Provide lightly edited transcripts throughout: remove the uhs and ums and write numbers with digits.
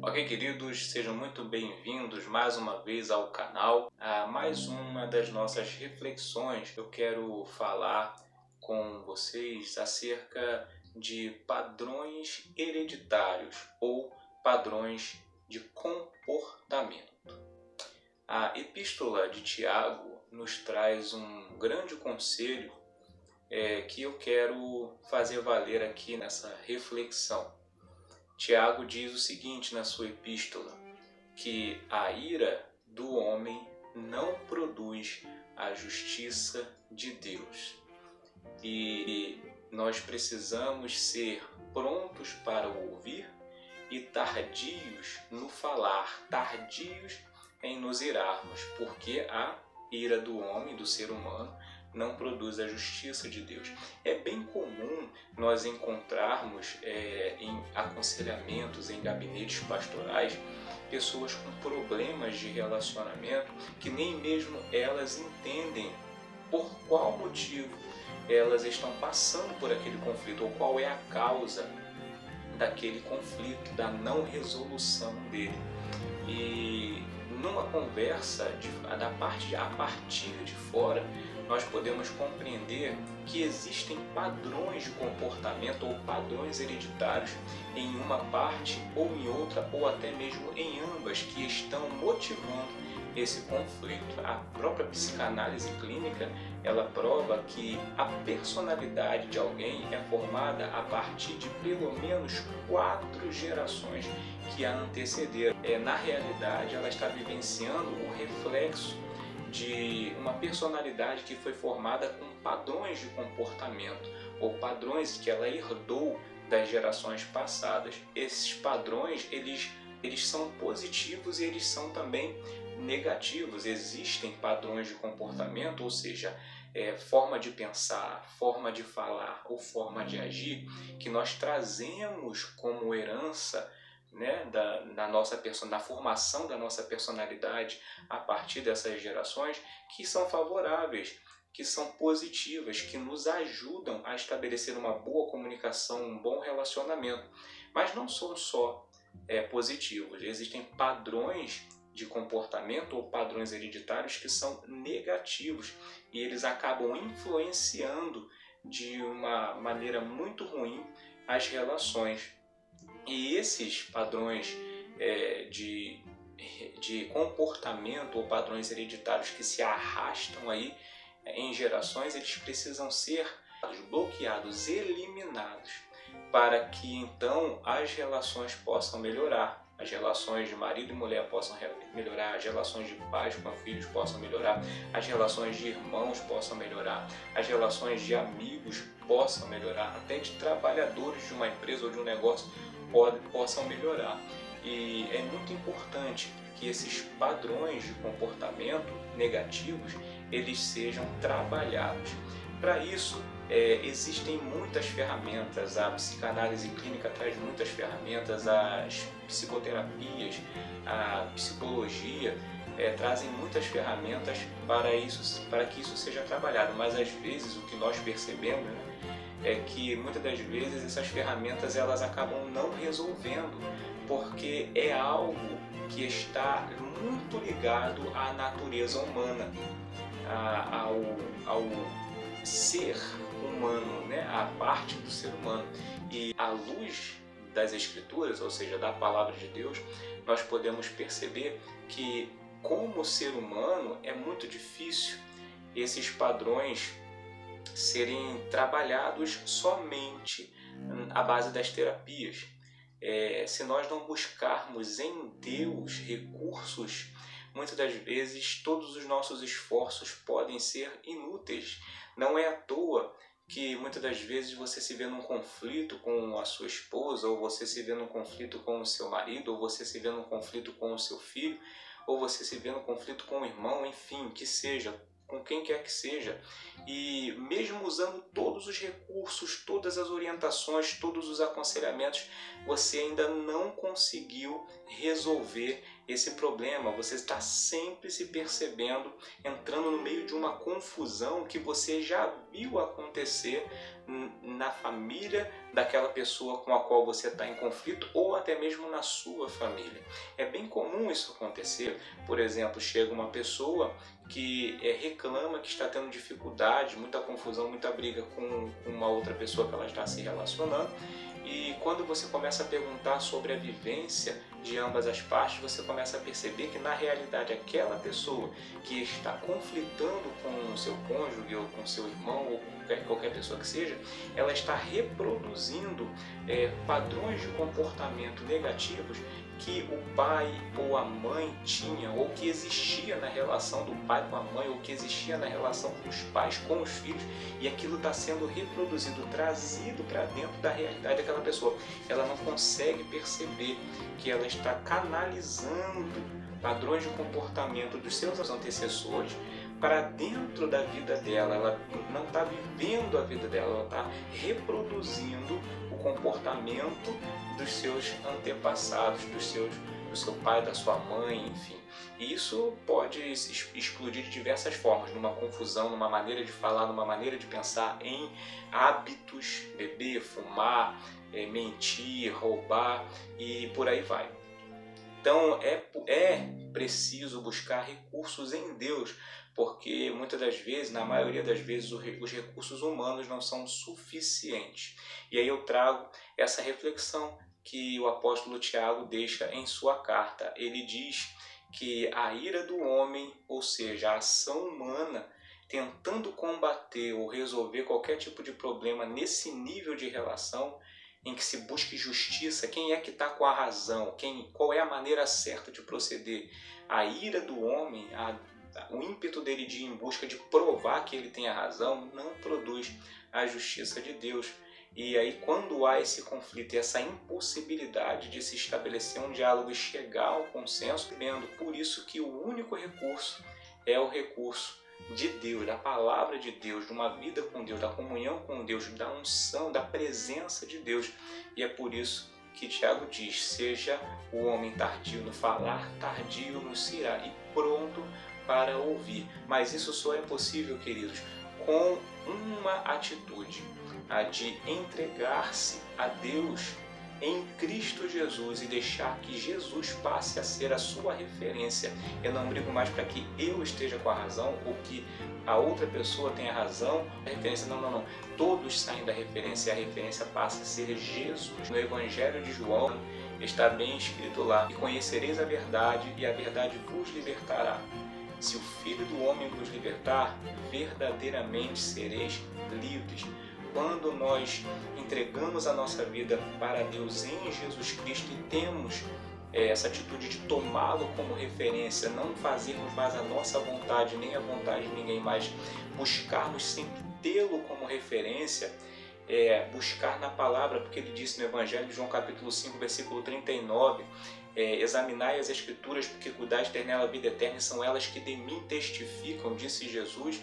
Ok, queridos, sejam muito bem-vindos mais uma vez ao canal. A mais uma das nossas reflexões. Eu quero falar com vocês acerca de padrões hereditários ou padrões de comportamento. A Epístola de Tiago nos traz um grande conselho que eu quero fazer valer aqui nessa reflexão. Tiago diz o seguinte na sua epístola, que a ira do homem não produz a justiça de Deus. E nós precisamos ser prontos para ouvir e tardios no falar, tardios em nos irarmos, porque a ira do homem, do ser humano, não produz a justiça de Deus. É bem comum nós encontrarmos em aconselhamentos, em gabinetes pastorais, pessoas com problemas de relacionamento que nem mesmo elas entendem por qual motivo elas estão passando por aquele conflito ou qual é a causa daquele conflito, da não resolução dele. E numa conversa a partir de fora, nós podemos compreender que existem padrões de comportamento ou padrões hereditários em uma parte ou em outra, ou até mesmo em ambas, que estão motivando esse conflito. A própria psicanálise clínica, ela prova que a personalidade de alguém é formada a partir de pelo menos 4 gerações que a antecederam. Na realidade, ela está vivenciando o reflexo de uma personalidade que foi formada com padrões de comportamento ou padrões que ela herdou das gerações passadas. Esses padrões, eles são positivos e eles são também negativos. Existem padrões de comportamento, ou seja, forma de pensar, forma de falar ou forma de agir que nós trazemos como herança, na formação da nossa personalidade a partir dessas gerações, que são favoráveis, que são positivas, que nos ajudam a estabelecer uma boa comunicação, um bom relacionamento. Mas não são só positivos, existem padrões de comportamento ou padrões hereditários que são negativos e eles acabam influenciando de uma maneira muito ruim as relações. E esses padrões de comportamento ou padrões hereditários que se arrastam aí em gerações, eles precisam ser bloqueados, eliminados, para que então as relações possam melhorar. As relações de marido e mulher possam melhorar, as relações de pais com filhos possam melhorar, as relações de irmãos possam melhorar, as relações de amigos possam melhorar, até de trabalhadores de uma empresa ou de um negócio possam melhorar. E é muito importante que esses padrões de comportamento negativos eles sejam trabalhados. Para isso, existem muitas ferramentas, a psicanálise clínica traz muitas ferramentas, as psicoterapias, a psicologia trazem muitas ferramentas para que isso seja trabalhado, mas às vezes o que nós percebemos é que muitas das vezes essas ferramentas elas acabam não resolvendo, porque é algo que está muito ligado à natureza humana, ao ser humano, à parte do ser humano. E à luz das Escrituras, ou seja, da Palavra de Deus, nós podemos perceber que, como ser humano, é muito difícil esses padrões serem trabalhados somente à base das terapias. Se nós não buscarmos em Deus recursos, muitas das vezes todos os nossos esforços podem ser inúteis. Não é à toa que muitas das vezes você se vê num conflito com a sua esposa, ou você se vê num conflito com o seu marido, ou você se vê num conflito com o seu filho, ou você se vê num conflito com o irmão, enfim, que seja, com quem quer que seja, e mesmo usando todos os recursos, todas as orientações, todos os aconselhamentos, você ainda não conseguiu resolver esse problema. Você está sempre se percebendo, entrando no meio de uma confusão que você já viu acontecer na família daquela pessoa com a qual você está em conflito ou até mesmo na sua família. É bem comum isso acontecer. Por exemplo, chega uma pessoa que reclama que está tendo dificuldade, muita confusão, muita briga com uma outra pessoa que ela está se relacionando, e quando você começa a perguntar sobre a vivência de ambas as partes, você começa a perceber que na realidade aquela pessoa que está conflitando com o seu cônjuge ou com seu irmão ou qualquer pessoa que seja, ela está reproduzindo padrões de comportamento negativos que o pai ou a mãe tinha, ou que existia na relação do pai com a mãe, ou que existia na relação dos pais com os filhos, e aquilo está sendo reproduzido, trazido para dentro da realidade daquela pessoa. Ela não consegue perceber que ela está canalizando padrões de comportamento dos seus antecessores para dentro da vida dela. Ela não está vivendo a vida dela, ela está reproduzindo o comportamento dos seus antepassados, do seu pai, da sua mãe, enfim. E isso pode explodir de diversas formas, numa confusão, numa maneira de falar, numa maneira de pensar, em hábitos, beber, fumar, mentir, roubar e por aí vai. Então é preciso buscar recursos em Deus, porque muitas das vezes, na maioria das vezes, os recursos humanos não são suficientes. E aí eu trago essa reflexão que o apóstolo Tiago deixa em sua carta. Ele diz que a ira do homem, ou seja, a ação humana, tentando combater ou resolver qualquer tipo de problema nesse nível de relação, em que se busque justiça, quem é que está com a razão, qual é a maneira certa de proceder. A ira do homem, o ímpeto dele de ir em busca de provar que ele tem a razão, não produz a justiça de Deus. E aí, quando há esse conflito e essa impossibilidade de se estabelecer um diálogo e chegar ao consenso, vendo por isso que o único recurso é o recurso de Deus, da palavra de Deus, de uma vida com Deus, da comunhão com Deus, da unção, da presença de Deus. E é por isso que Tiago diz: seja o homem tardio no falar, tardio no se irar e pronto para ouvir. Mas isso só é possível, queridos, com uma atitude, a de entregar-se a Deus em Cristo Jesus e deixar que Jesus passe a ser a sua referência. Eu não brigo mais para que eu esteja com a razão ou que a outra pessoa tenha razão. A referência, não. Todos saem da referência e a referência passa a ser Jesus. No Evangelho de João está bem escrito lá: e conhecereis a verdade e a verdade vos libertará. Se o Filho do Homem vos libertar, verdadeiramente sereis livres. Quando nós entregamos a nossa vida para Deus em Jesus Cristo e temos essa atitude de tomá-lo como referência, não fazermos mais a nossa vontade nem a vontade de ninguém mais, buscarmos sempre tê-lo como referência, buscar na palavra, porque ele disse no Evangelho de João capítulo 5, versículo 39, examinai as Escrituras, porque cuidais ter nela a vida eterna, e são elas que de mim testificam, disse Jesus.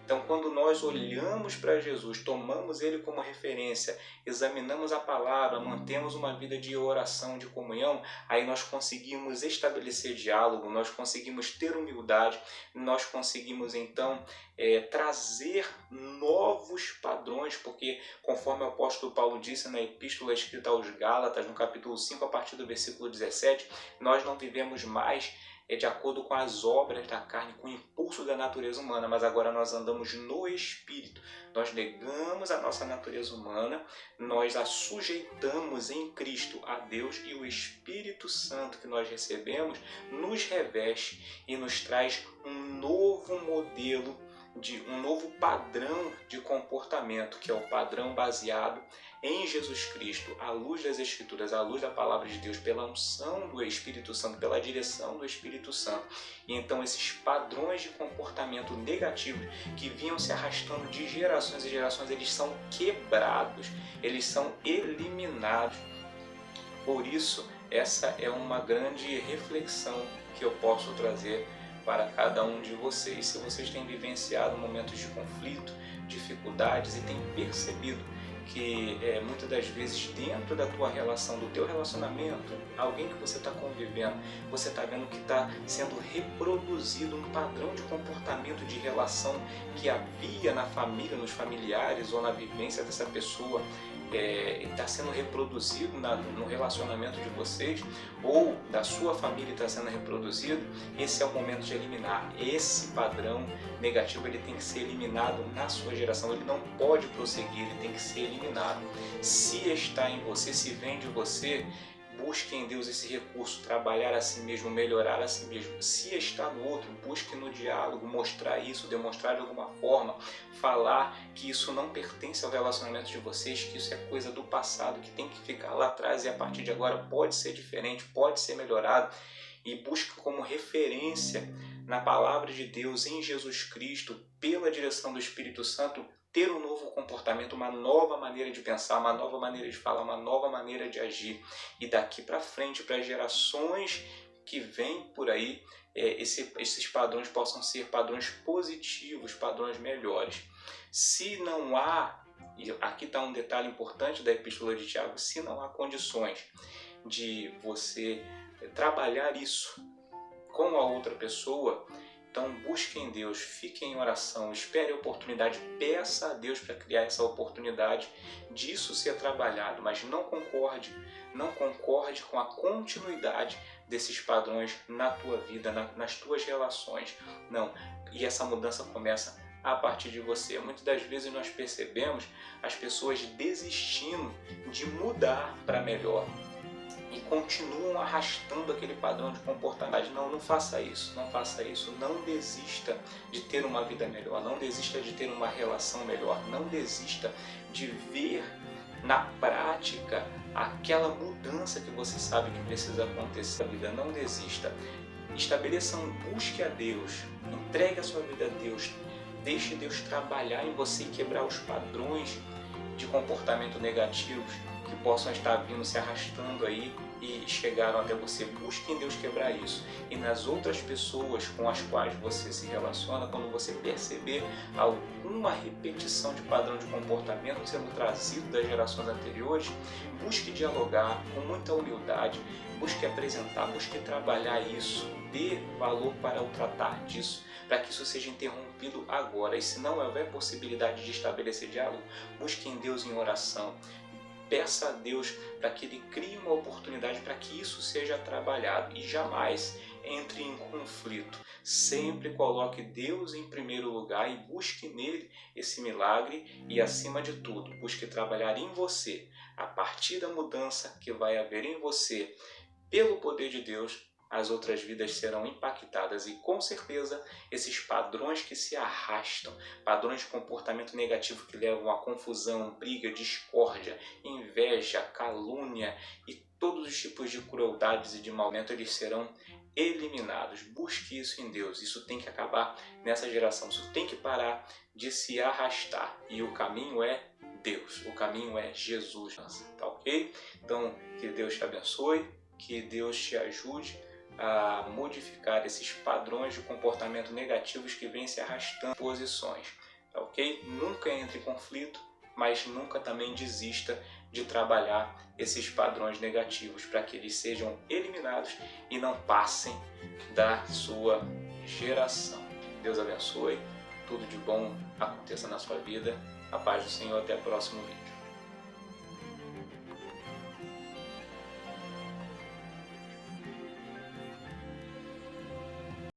Então, quando nós olhamos para Jesus, tomamos Ele como referência, examinamos a palavra, mantemos uma vida de oração, de comunhão, aí nós conseguimos estabelecer diálogo, nós conseguimos ter humildade, nós conseguimos então trazer novos padrões, porque conforme o apóstolo Paulo disse na epístola escrita aos Gálatas, no capítulo 5, a partir do versículo 17, nós não vivemos mais de acordo com as obras da carne, com o impulso da natureza humana, mas agora nós andamos no Espírito. Nós negamos a nossa natureza humana, nós a sujeitamos em Cristo a Deus, e o Espírito Santo que nós recebemos nos reveste e nos traz um novo modelo, um novo padrão de comportamento, que é o padrão baseado em Jesus Cristo, à luz das Escrituras, à luz da Palavra de Deus, pela unção do Espírito Santo, pela direção do Espírito Santo. E então esses padrões de comportamento negativos que vinham se arrastando de gerações e gerações, eles são quebrados, eles são eliminados. Por isso, essa é uma grande reflexão que eu posso trazer para cada um de vocês. Se vocês têm vivenciado momentos de conflito, dificuldades e têm percebido porque muitas das vezes dentro da tua relação, do teu relacionamento, alguém que você está convivendo, você está vendo que está sendo reproduzido um padrão de comportamento de relação que havia na família, nos familiares ou na vivência dessa pessoa, está sendo reproduzido no relacionamento de vocês, ou da sua família está sendo reproduzido. Esse é o momento de eliminar. Esse padrão negativo, ele tem que ser eliminado na sua geração, ele não pode prosseguir, ele tem que ser eliminado. Se está em você, se vem de você, busque em Deus esse recurso, trabalhar a si mesmo, melhorar a si mesmo. Se está no outro, busque no diálogo, mostrar isso, demonstrar de alguma forma, falar que isso não pertence ao relacionamento de vocês, que isso é coisa do passado, que tem que ficar lá atrás e a partir de agora pode ser diferente, pode ser melhorado. E busque como referência na palavra de Deus, em Jesus Cristo, pela direção do Espírito Santo, ter um novo comportamento, uma nova maneira de pensar, uma nova maneira de falar, uma nova maneira de agir. E daqui para frente, para as gerações que vêm por aí, esses padrões possam ser padrões positivos, padrões melhores. Se não há, e aqui está um detalhe importante da Epístola de Tiago, se não há condições de você trabalhar isso com a outra pessoa, então busque em Deus, fique em oração, espere a oportunidade, peça a Deus para criar essa oportunidade disso ser trabalhado, mas não concorde com a continuidade desses padrões na tua vida, nas tuas relações. Não, e essa mudança começa a partir de você. Muitas das vezes nós percebemos as pessoas desistindo de mudar para melhor e continuam arrastando aquele padrão de comportamento. Não faça isso, não faça isso. Não desista de ter uma vida melhor, não desista de ter uma relação melhor, não desista de ver na prática aquela mudança que você sabe que precisa acontecer na vida. Não desista. Estabeleça busque a Deus, entregue a sua vida a Deus, deixe Deus trabalhar em você e quebrar os padrões de comportamento negativos que possam estar vindo se arrastando aí e chegaram até você. Busque em Deus quebrar isso. E nas outras pessoas com as quais você se relaciona, quando você perceber alguma repetição de padrão de comportamento sendo trazido das gerações anteriores, busque dialogar com muita humildade, busque apresentar, busque trabalhar isso, dê valor para o tratar disso, para que isso seja interrompido agora. E se não houver possibilidade de estabelecer diálogo, busque em Deus em oração. Peça a Deus para que Ele crie uma oportunidade para que isso seja trabalhado e jamais entre em conflito. Sempre coloque Deus em primeiro lugar e busque nele esse milagre e, acima de tudo, busque trabalhar em você. A partir da mudança que vai haver em você, pelo poder de Deus, as outras vidas serão impactadas e, com certeza, esses padrões que se arrastam, padrões de comportamento negativo que levam a confusão, briga, discórdia, inveja, calúnia e todos os tipos de crueldades e de mau-trato, eles serão eliminados. Busque isso em Deus. Isso tem que acabar nessa geração. Isso tem que parar de se arrastar. E o caminho é Deus. O caminho é Jesus. Tá ok? Então, que Deus te abençoe. Que Deus te ajude a modificar esses padrões de comportamento negativos que vêm se arrastando posições, tá ok? Nunca entre em conflito, mas nunca também desista de trabalhar esses padrões negativos para que eles sejam eliminados e não passem da sua geração. Deus abençoe, tudo de bom aconteça na sua vida, a paz do Senhor, até o próximo vídeo.